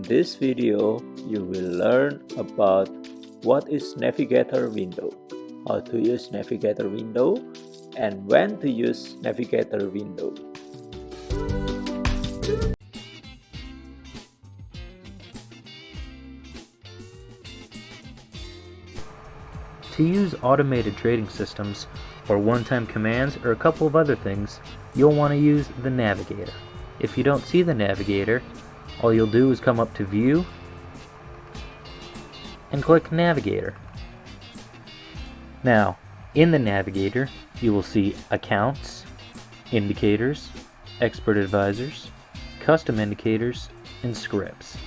this video, you will learn about what is Navigator window, how to use Navigator window, and when to use Navigator window. To use automated trading systems, or one-time commands, or a couple of other things, you'll want to use the Navigator. If you don't see the Navigator, all you'll do is come up to View and click Navigator. Now, in the Navigator, you will see Accounts, Indicators, Expert Advisors, Custom Indicators, and Scripts.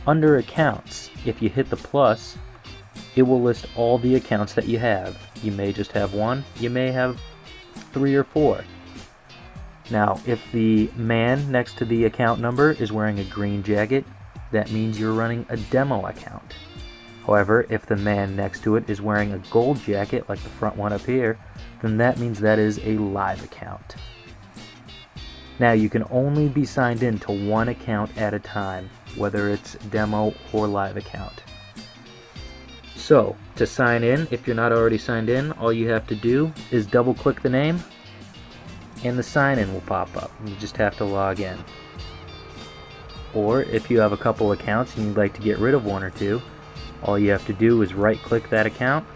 Under Accounts, if you hit the plus, it will list all the accounts that you have. You may just have one, you may have 3 or 4. Now, if the man next to the account number is wearing a green jacket, that means you're running a demo account. However, if the man next to it is wearing a gold jacket, like the front one up here, then that means that is a live account. Now, you can only be signed in to one account at a time, whether it's demo or live account. So, to sign in, if you're not already signed in, all you have to do is double click the name and the sign in will pop up. You just have to log in. Or if you have a couple accounts and you'd like to get rid of one or two, all you have to do is right click that account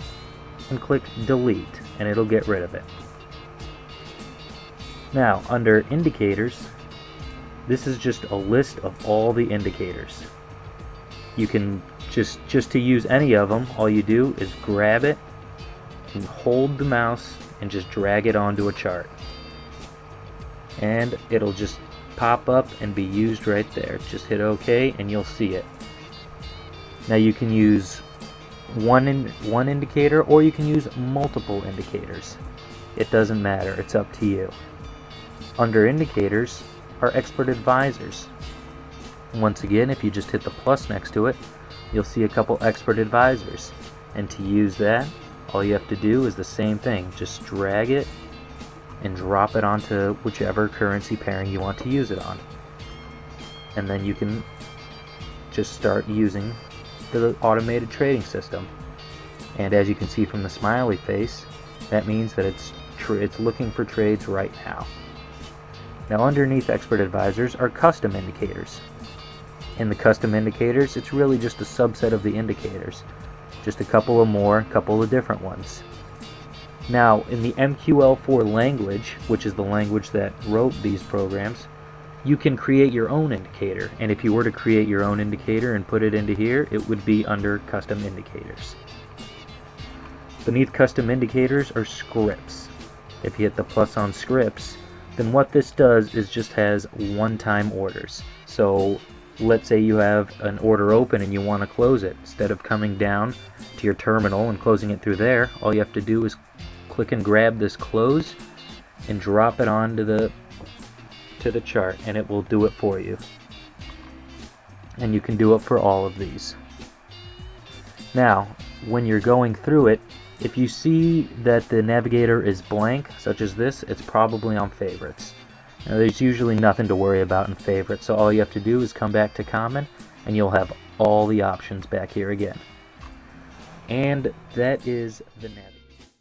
and click delete and it'll get rid of it. Now, under indicators, this is just a list of all the indicators. You can just to use any of them, all you do is grab it and hold the mouse and just drag it onto a chart. And it'll just pop up and be used right there. Just hit OK and you'll see it. Now you can use one indicator or you can use multiple indicators. It doesn't matter, it's up to you. Under indicators are expert advisors. Once again, if you just hit the plus next to it, you'll see a couple expert advisors. And to use that, all you have to do is the same thing. Just drag it and drop it onto whichever currency pairing you want to use it on. And then you can just start using the automated trading system. And as you can see from the smiley face, that means that it's looking for trades right now. Now, underneath expert advisors are custom indicators. In the custom indicators, it's really just a subset of the indicators. Just a couple of different ones. Now, in the MQL4 language, which is the language that wrote these programs, you can create your own indicator. And if you were to create your own indicator and put it into here, it would be under custom indicators. Beneath custom indicators are scripts. If you hit the plus on scripts, then what this does is just has one-time orders. So let's say you have an order open and you want to close it. Instead of coming down to your terminal and closing it through there, all you have to do is click and grab this close and drop it onto the chart and it will do it for you. And you can do it for all of these. Now, when you're going through it, if you see that the navigator is blank, such as this, it's probably on favorites. Now, there's usually nothing to worry about in favorites, so all you have to do is come back to common and you'll have all the options back here again. And that is the navigator.